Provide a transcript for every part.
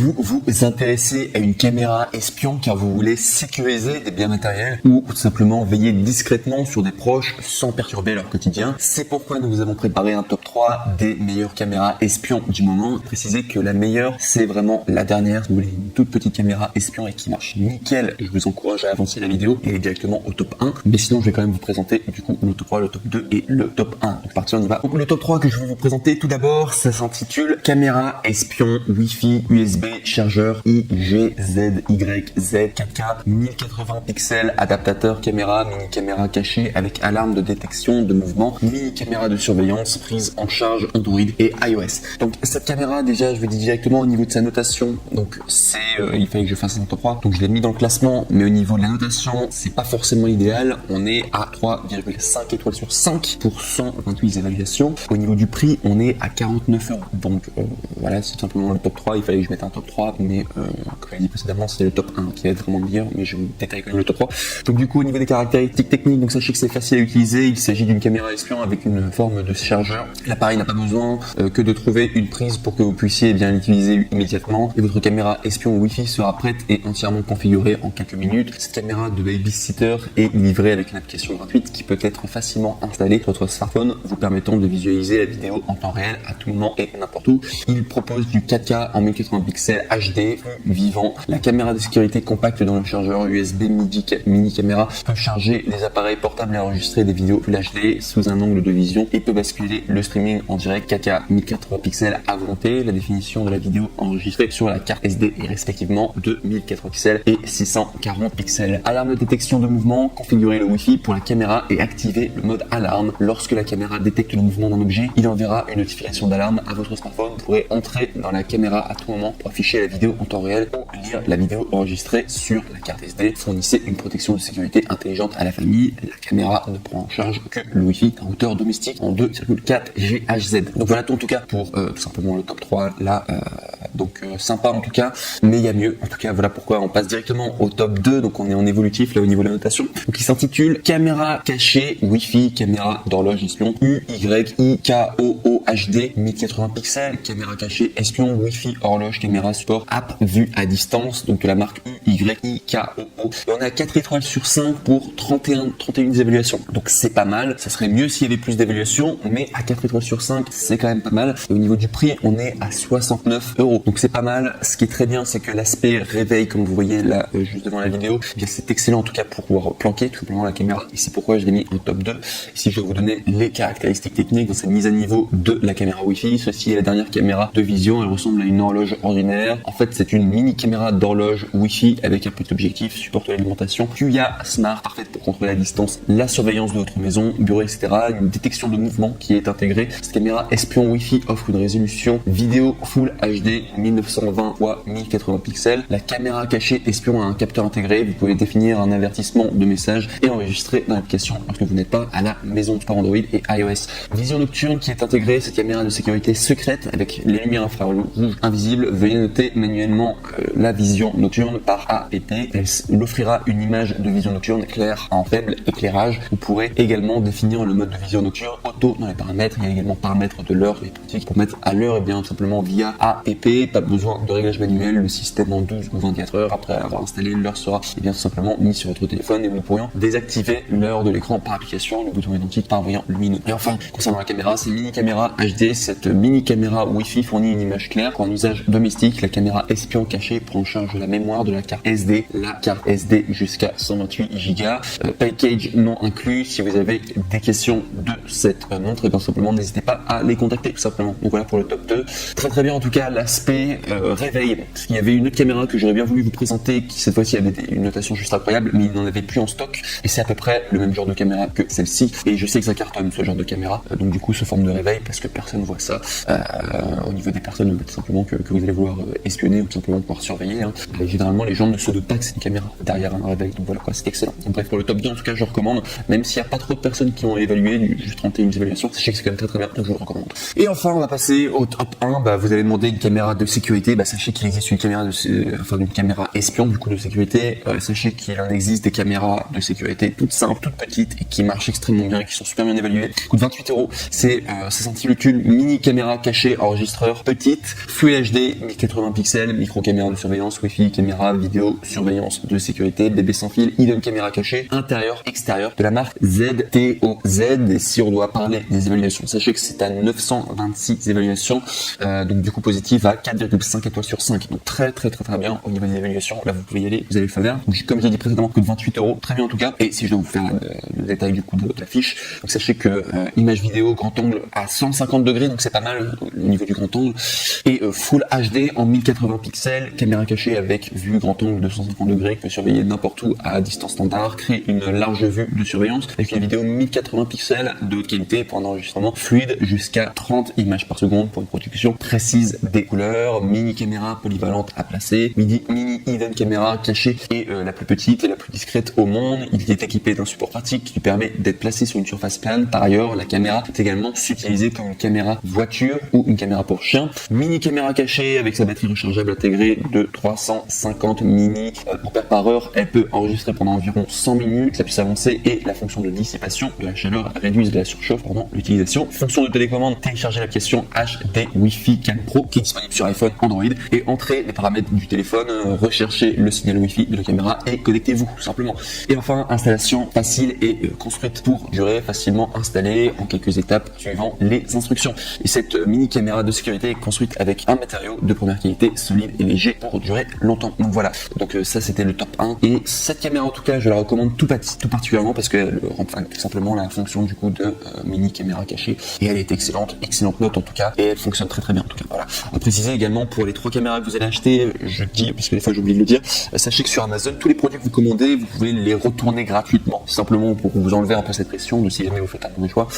Vous vous intéressez à une caméra espion car vous voulez sécuriser des biens matériels ou tout simplement veiller discrètement sur des proches sans perturber leur quotidien. C'est pourquoi nous vous avons préparé un top 3 des meilleures caméras espions du moment. Précisez que la meilleure, c'est vraiment la dernière. Si vous voulez une toute petite caméra espion et qui marche nickel, je vous encourage à avancer la vidéo et aller directement au top 1. Mais sinon, je vais quand même vous présenter du coup le top 3, le top 2 et le top 1. Donc parti, on y va. Donc le top 3 que je vais vous présenter tout d'abord, ça s'intitule caméra espion Wi-Fi USB chargeur IGZYZ 4K 1080 pixels, adaptateur caméra, mini caméra cachée avec alarme de détection de mouvement, mini caméra de surveillance, prise en charge Android et iOS. Donc cette caméra, déjà je vais dire directement au niveau de sa notation, donc c'est il fallait que je fasse un top 3, donc je l'ai mis dans le classement, mais au niveau de la notation c'est pas forcément idéal. On est à 3,5 étoiles sur 5 pour 128 évaluations. Au niveau du prix, on est à 49 €. Donc voilà, c'est simplement le top 3. Il fallait que je mette un top 3, mais comme je l'ai dit précédemment, c'était le top 1 qui va être vraiment meilleur, mais je vous détaille quand même le top 3. Donc du coup, au niveau des caractéristiques techniques, donc sachez que c'est facile à utiliser. Il s'agit d'une caméra espion avec une forme de chargeur. L'appareil n'a pas besoin que de trouver une prise pour que vous puissiez bien l'utiliser immédiatement, et votre caméra espion Wi-Fi sera prête et entièrement configurée en quelques minutes. Cette caméra de babysitter est livrée avec une application gratuite qui peut être facilement installée sur votre smartphone, vous permettant de visualiser la vidéo en temps réel à tout moment et n'importe où. Il propose du 4K en 1080 pixels HD vivant. La caméra de sécurité compacte dans le chargeur USB mini caméra peut charger les appareils portables et enregistrer des vidéos Full HD sous un angle de vision et peut basculer le streaming en direct 4K 1080 pixels à volonté. La définition de la vidéo enregistrée sur la carte SD est respectivement de 1080 pixels et 640 pixels. Alarme de détection de mouvement, configurer le Wi-Fi pour la caméra et activer le mode alarme. Lorsque la caméra détecte le mouvement d'un objet, il enverra une notification d'alarme à votre smartphone. Vous pourrez entrer dans la caméra à tout moment pour afficher la vidéo en temps réel ou lire la vidéo enregistrée sur la carte SD. Fournissez une protection de sécurité intelligente à la famille. La caméra ne prend en charge que le Wi-Fi d'un routeur domestique en 2,4 GHz. Donc voilà tout en tout cas pour tout simplement le top 3 là. Donc sympa en tout cas, mais il y a mieux. En tout cas, voilà pourquoi on passe directement au top 2. Donc on est en évolutif là au niveau de la notation. Donc il s'intitule caméra cachée Wi-Fi, caméra d'horloge espion UYIKOOHD 1080 pixels, caméra cachée espion Wi-Fi horloge caméra support app vue à distance, donc de la marque UYIKOO. Et on est à 4 étoiles sur 5 pour 31 évaluations. Donc c'est pas mal. Ça serait mieux s'il y avait plus d'évaluations, mais à 4 étoiles sur 5, c'est quand même pas mal. Et au niveau du prix, on est à 69 €. Donc c'est pas mal. Ce qui est très bien, c'est que l'aspect réveil, comme vous voyez là juste devant la vidéo, eh bien c'est excellent en tout cas pour pouvoir planquer tout simplement la caméra. Et c'est pourquoi je l'ai mis en top 2. Ici je vais vous donner les caractéristiques techniques de cette mise à niveau de la caméra Wi-Fi. Ceci est la dernière caméra de vision. Elle ressemble à une horloge ordinaire. En fait, c'est une mini caméra d'horloge Wi-Fi avec un petit objectif, supporte l'alimentation, QIA Smart, parfaite pour contrôler à distance la surveillance de votre maison, bureau, etc. Une détection de mouvement qui est intégrée. Cette caméra espion Wi-Fi offre une résolution vidéo Full HD 1920 x 1080 pixels. La caméra cachée espion a un capteur intégré. Vous pouvez définir un avertissement de message et enregistrer dans l'application lorsque vous n'êtes pas à la maison par Android et iOS. Vision nocturne qui est intégrée. Cette caméra de sécurité secrète avec les lumières infrarouges invisibles. Veuillez noter manuellement la vision nocturne par APP. Elle offrira une image de vision nocturne claire en faible éclairage. Vous pourrez également définir le mode de vision nocturne auto dans les paramètres. Il y a également paramètres de l'heure et pratiques pour mettre à l'heure et bien tout simplement via APP. Pas besoin de réglage manuel. Le système en 12 ou 24 heures après avoir installé, l'heure sera bien tout simplement mise sur votre téléphone et nous pourrions désactiver l'heure de l'écran par application, le bouton identique par brillant lumineux. Et enfin, concernant la caméra, c'est mini caméra HD. Cette mini caméra Wi-Fi fournit une image claire pour un usage domestique. La caméra espion cachée prend en charge la mémoire de la carte SD. La carte SD jusqu'à 128 Go. Package non inclus. Si vous avez des questions de cette montre, et bien simplement n'hésitez pas à les contacter tout simplement. Donc voilà pour le top 2. Très bien en tout cas l'aspect réveil. Parce qu'il y avait une autre caméra que j'aurais bien voulu vous présenter qui cette fois-ci avait une notation juste incroyable, mais il n'en avait plus en stock et c'est à peu près le même genre de caméra que celle-ci. Et je sais que ça cartonne ce genre de caméra. Donc du coup sous forme de réveil parce que personne voit ça. Au niveau des personnes, tout simplement que vous allez vouloir espionner ou tout simplement pouvoir surveiller. Et généralement les gens ne se doutent pas que c'est une caméra derrière un réveil. Donc voilà quoi, c'est excellent. Donc, bref, pour le top 2 en tout cas je recommande, même s'il n'y a pas trop de personnes qui ont évalué, juste 31 évaluations, sachez que c'est quand même très bien, donc je vous le recommande. Et enfin on va passer au top 1. Vous allez demander une caméra de sécurité, sachez qu'il existe une caméra une caméra espion du coup de sécurité. Sachez qu'il en existe des caméras de sécurité toutes simples, toutes petites et qui marchent extrêmement bien et qui sont super bien évaluées. Coûte 28€. C'est ça s'intitule une mini caméra cachée enregistreur petite, Full HD, 1080 pixels, micro caméra de surveillance, Wi-Fi, caméra vidéo, surveillance de sécurité, bébé sans fil, hidden caméra cachée, intérieur, extérieur, de la marque ZTOZ. Et si on doit parler des évaluations, sachez que c'est à 926 évaluations, donc du coup positive à 4,5 étoiles sur 5. Donc très bien au niveau des évaluations. Là vous pouvez y aller, vous allez le faire. Donc comme j'ai dit précédemment, coûte 28€, très bien en tout cas. Et si je dois vous faire le détail du coup de la fiche, donc sachez que image vidéo grand angle à 150 degrés, donc c'est pas mal au niveau du grand angle, et Full HD en 1080 pixels, caméra cachée avec vue grand angle de 150 degrés qui peut surveiller n'importe où à distance standard, crée une large vue de surveillance avec une vidéo 1080 pixels de haute qualité pour un enregistrement fluide jusqu'à 30 images par seconde pour une production précise des couleurs, mini caméra polyvalente à placer, mini hidden caméra cachée et la plus petite et la plus discrète au monde. Il est équipé d'un support pratique qui lui permet d'être placé sur une surface plane. Par ailleurs, la caméra est également utilisée comme une caméra voiture ou une caméra pour chien. Mini caméra cachée avec sa batterie rechargeable intégrée de 350 mAh par heure. Elle peut enregistrer pendant environ 100 minutes. La puissance avancée et la fonction de dissipation de la chaleur réduisent la surchauffe pendant l'utilisation. Fonction de télécommande, télécharger l'application HD Wi-Fi Cam Pro qui est disponible sur iPhone, Android et entrez les paramètres du téléphone, recherchez le signal Wi-Fi de la caméra et connectez-vous tout simplement. Et enfin, installation facile et construite pour durer, facilement installée en quelques étapes suivant les instructions. Et cette mini caméra de sécurité est construite avec un matériau de première qualité, solide et léger pour durer longtemps. Donc voilà, donc ça c'était le top 1. Et cette caméra en tout cas, je la recommande tout particulièrement parce qu'elle rend tout simplement la fonction du coup de mini caméra cachée et elle est excellente note en tout cas et elle fonctionne très bien en tout cas. Voilà. À préciser également pour les 3 caméras que vous allez acheter, je dis parce que des fois j'oublie de le dire, sachez que sur Amazon tous les produits que vous commandez, vous pouvez les retourner gratuitement, simplement pour vous enlever un peu cette pression de si jamais vous faites un mauvais choix.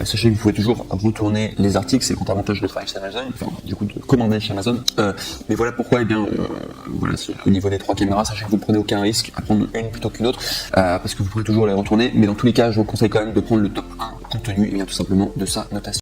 Sachez que vous pouvez toujours retourner les articles, c'est le grand avantage de travailler chez Amazon, enfin du coup de commander chez Amazon. Mais voilà pourquoi, voilà, au niveau des 3 caméras, sachez que vous ne prenez aucun risque à prendre une plutôt qu'une autre, parce que vous pourrez toujours les retourner, mais dans tous les cas je vous conseille quand même de prendre le top 1 compte tenu tout simplement de sa notation.